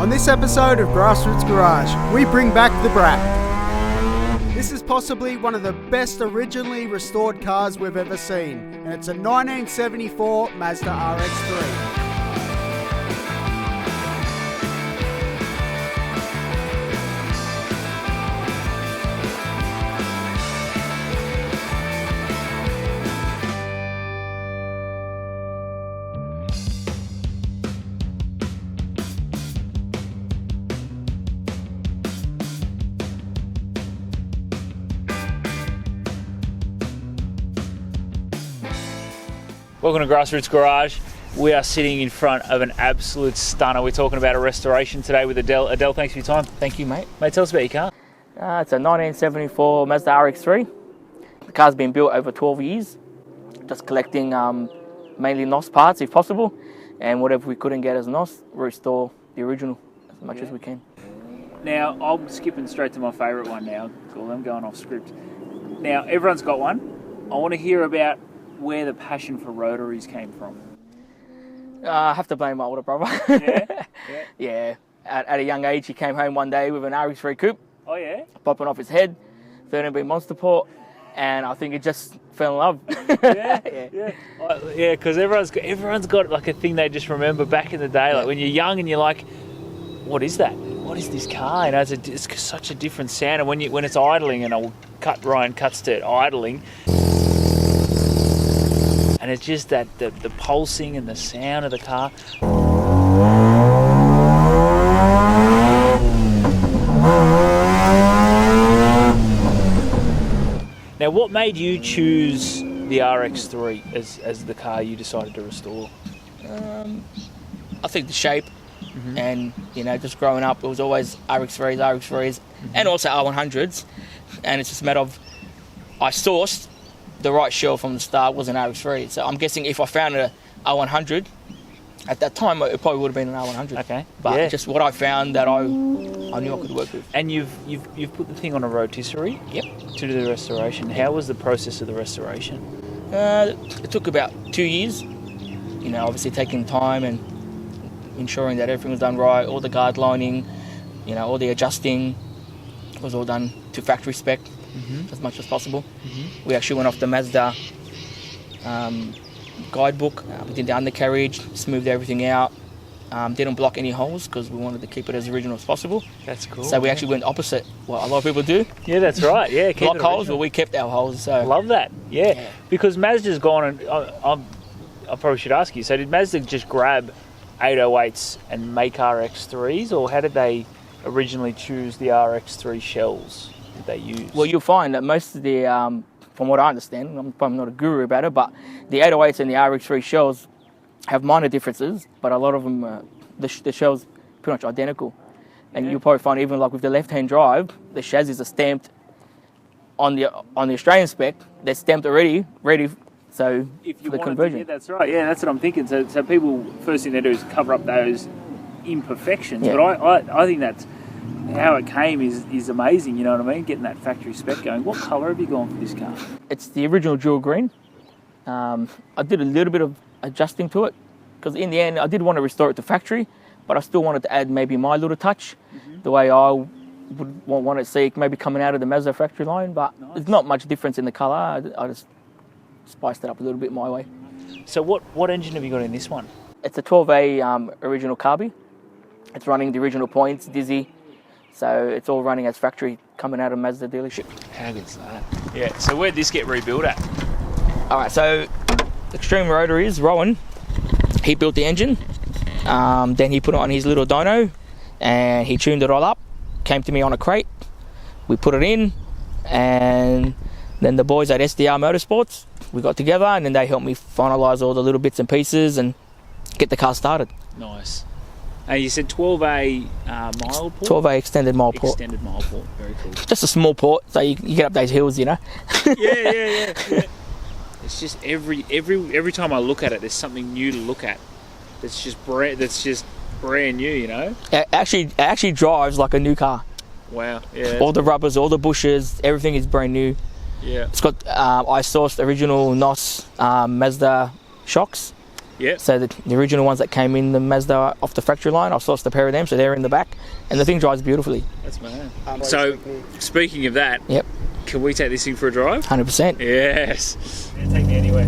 On this episode of GrassRoots Garage, we bring back the Brat. This is possibly one of the best originally restored cars we've ever seen, and it's a 1974 Mazda RX3. Welcome to GrassRoots Garage. We are sitting in front of an absolute stunner. We're talking about a restoration today with Adele. Adele, thanks for your time. Thank you, mate. Mate, tell us about your car. It's a 1974 Mazda RX3. The car's been built over 12 years. Just collecting mainly NOS parts if possible, and whatever we couldn't get as NOS, restore the original as much as we can. Now, I'm skipping straight to my favourite one now. Cool, I'm going off script. Now, everyone's got one. I want to hear about where the passion for rotaries came from. I have to blame my older brother. Yeah. At a young age, he came home one day with an RX3 coupe. Oh yeah? Popping off his head, 13B monster port, and I think it just fell in love. Yeah, because everyone's got like a thing they just remember back in the day, like when you're young and you're like, what is that? What is this car? You know, it's such a different sound, and when it's idling, and Ryan cuts to idling, and it's just that the pulsing and the sound of the car. Now, what made you choose the RX3 as the car you decided to restore? I think the shape, and just growing up, it was always RX3s, and also R100s, and it's just a matter of I sourced the right shell from the start was an RX3. So I'm guessing if I found an R100, at that time it probably would have been an R100. Okay. But just what I found that I knew I could work with. And you've put the thing on a rotisserie? Yep. To do the restoration. How was the process of the restoration? It took about 2 years. Obviously taking time and ensuring that everything was done right, all the guard lining, all the adjusting was all done to factory spec. As much as possible. We actually went off the Mazda guidebook. We did the undercarriage, smoothed everything out, didn't block any holes because we wanted to keep it as original as possible. That's cool. So we actually went opposite what a lot of people do. Yeah, that's right. Yeah, block holes, but we kept our holes. So I love that. Yeah, because Mazda's gone, and I probably should ask you. So did Mazda just grab 808s and make RX3s, or how did they originally choose the RX3 shells? They use? Well, you'll find that most of the, from what I understand, I'm probably not a guru about it, but the 808s and the RX3 shells have minor differences, but a lot of them, the shells pretty much identical. And you'll probably find even like with the left-hand drive, the chassis are stamped on the Australian spec. They're stamped already, ready. So if you for the conversion. Yeah, that's right. Yeah, that's what I'm thinking. So people, first thing they do is cover up those imperfections. Yeah. But I think that's how it came is amazing, you know what I mean? Getting that factory spec going. What colour have you gone for this car? It's the original jewel green. I did a little bit of adjusting to it because in the end I did want to restore it to factory, but I still wanted to add maybe my little touch, the way I would want to see it maybe coming out of the Mazda factory line, but there's not much difference in the colour. I just spiced it up a little bit my way. So what engine have you got in this one? It's a 12A original carby. It's running the original points, Dizzy. So it's all running as factory coming out of Mazda dealership. How good is that? Yeah, so where'd this get rebuilt at? All right, so Extreme Rotaries, Rowan, he built the engine. Then he put it on his little dyno and he tuned it all up. Came to me on a crate. We put it in, and then the boys at SDR Motorsports, we got together, and then they helped me finalise all the little bits and pieces and get the car started. Nice. And you said 12A mile port? 12A extended mile port. Extended mile port, very cool. Just a small port, so you get up those hills, Yeah. It's just every time I look at it, there's something new to look at. That's just brand new, you know. It actually drives like a new car. Wow. Yeah. All the rubbers, all the bushes, everything is brand new. Yeah. It's got I sourced original NOS Mazda shocks. Yep. So the original ones that came in the Mazda off the factory line, I've sourced a pair of them, so they're in the back, and the thing drives beautifully. That's mad. So, speaking of that, Yep. can we take this thing for a drive? 100%. Yes. Yeah, take me anywhere.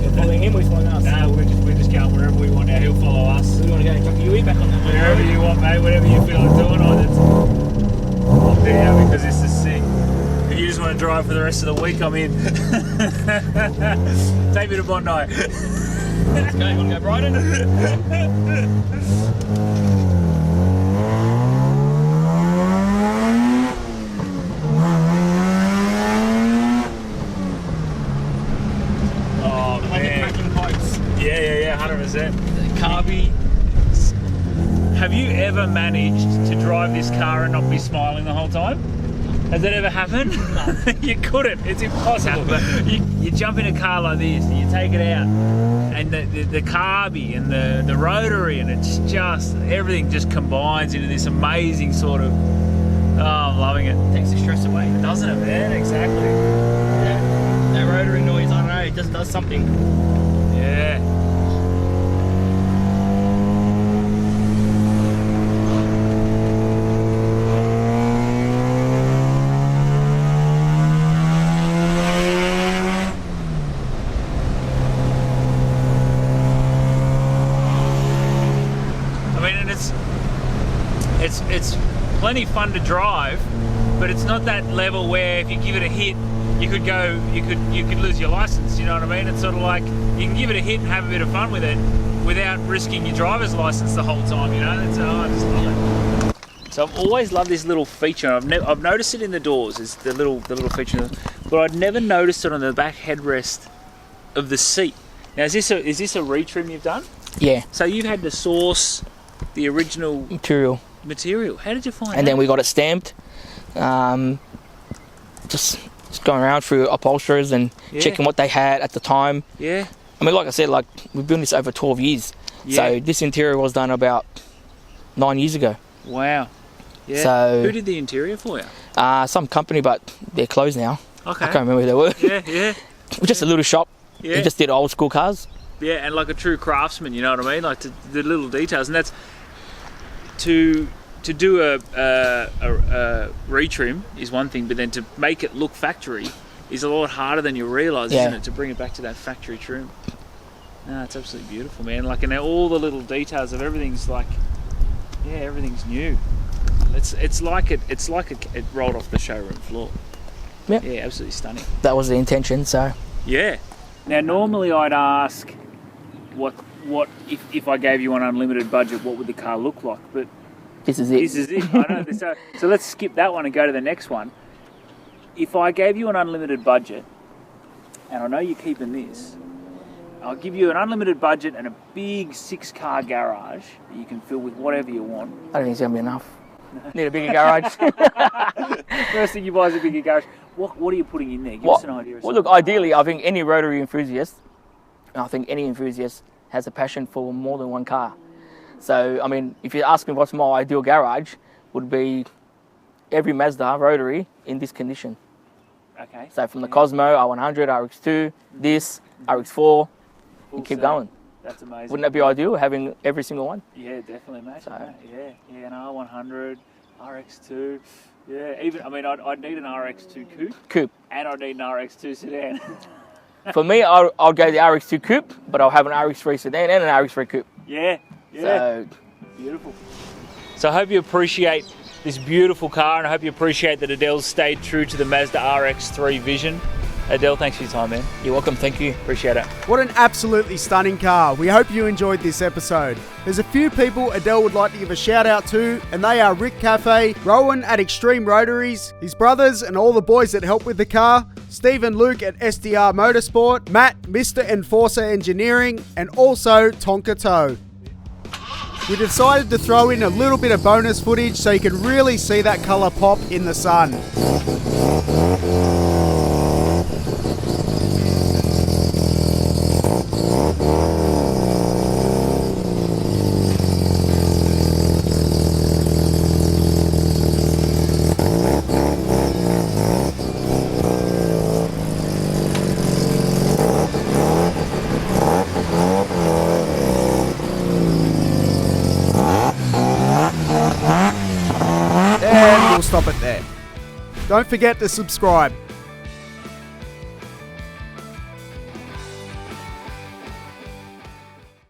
You're following him, or he's following us? No, we're just going wherever we want now. He'll follow us. So we want to go and chuck a UE back on that. Wherever you want, mate. Whatever you feel like doing. I'm down because this is sick. If you just want to drive for the rest of the week, I'm in. Take me to Bondi. Let's go. You want to go Brighton? Oh, man. Cracking pipes. Yeah, 100%. Carby. Have you ever managed to drive this car and not be smiling the whole time? Has that ever happened? No. You couldn't. It's impossible. You jump in a car like this and you take it out, and the carby and the rotary, and it's just everything just combines into this amazing sort of. Oh, I'm loving it. Takes the stress away. Doesn't it, man? Exactly. Yeah. That rotary noise, I don't know, it just does something. Yeah. It's plenty fun to drive, but it's not that level where if you give it a hit, you could lose your license. You know what I mean? It's sort of like you can give it a hit and have a bit of fun with it without risking your driver's license the whole time. You know? I just love it. So I've always loved this little feature. I've noticed it in the doors. It's the little feature, but I'd never noticed it on the back headrest of the seat. Now is this a retrim you've done? Yeah. So you've had to source the original material. How did you find that? And then we got it stamped. Just going around through upholsterers and checking what they had at the time. Yeah. I mean, like I said, like we've been this over 12 years. Yeah. So this interior was done about 9 years ago. Wow. Yeah. So who did the interior for you? Some company, but they're closed now. Okay. I can't remember who they were. Yeah. Just a little shop. Yeah. They just did old school cars. Yeah, and like a true craftsman, you know what I mean? Like the little details, and that's to do a retrim is one thing, but then to make it look factory is a lot harder than you realise, isn't it? To bring it back to that factory trim. No, it's absolutely beautiful, man. Like, and all the little details of everything's like, yeah, everything's new. It's like it rolled off the showroom floor. Yep. Yeah, absolutely stunning. That was the intention. So yeah. Now normally I'd ask what if I gave you an unlimited budget, what would the car look like? But this is it. This is it. I know. So let's skip that one and go to the next one. If I gave you an unlimited budget, and I know you're keeping this, I'll give you an unlimited budget and a big 6-car garage that you can fill with whatever you want. I don't think it's going to be enough. Need a bigger garage. First thing you buy is a bigger garage. What are you putting in there? Give us an idea. Well, look, ideally, I think any rotary enthusiast, has a passion for more than one car. So, I mean, if you ask me what's my ideal garage, would be every Mazda rotary in this condition. Okay. So from the Cosmo, R100, RX2, this, RX4, you keep going. That's amazing. Wouldn't that be ideal, having every single one? Yeah, definitely, mate. So, yeah, an R100, RX2. Yeah, even, I mean, I'd need an RX2 coupe. And I'd need an RX2 sedan. For me, I'll go the RX2 coupe, but I'll have an RX3 sedan and an RX3 coupe. Yeah. So beautiful. So I hope you appreciate this beautiful car, and I hope you appreciate that Adele's stayed true to the Mazda RX3 vision. Adele, thanks for your time, man. You're welcome, thank you. Appreciate it. What an absolutely stunning car. We hope you enjoyed this episode. There's a few people Adele would like to give a shout out to, and they are Rick Cafe, Rowan at Extreme Rotaries, his brothers and all the boys that help with the car, Steve and Luke at SDR Motorsport, Matt, Mr. Enforcer Engineering, and also Tonka Tow. We decided to throw in a little bit of bonus footage so you can really see that colour pop in the sun. we'll stop it there. Don't forget to subscribe.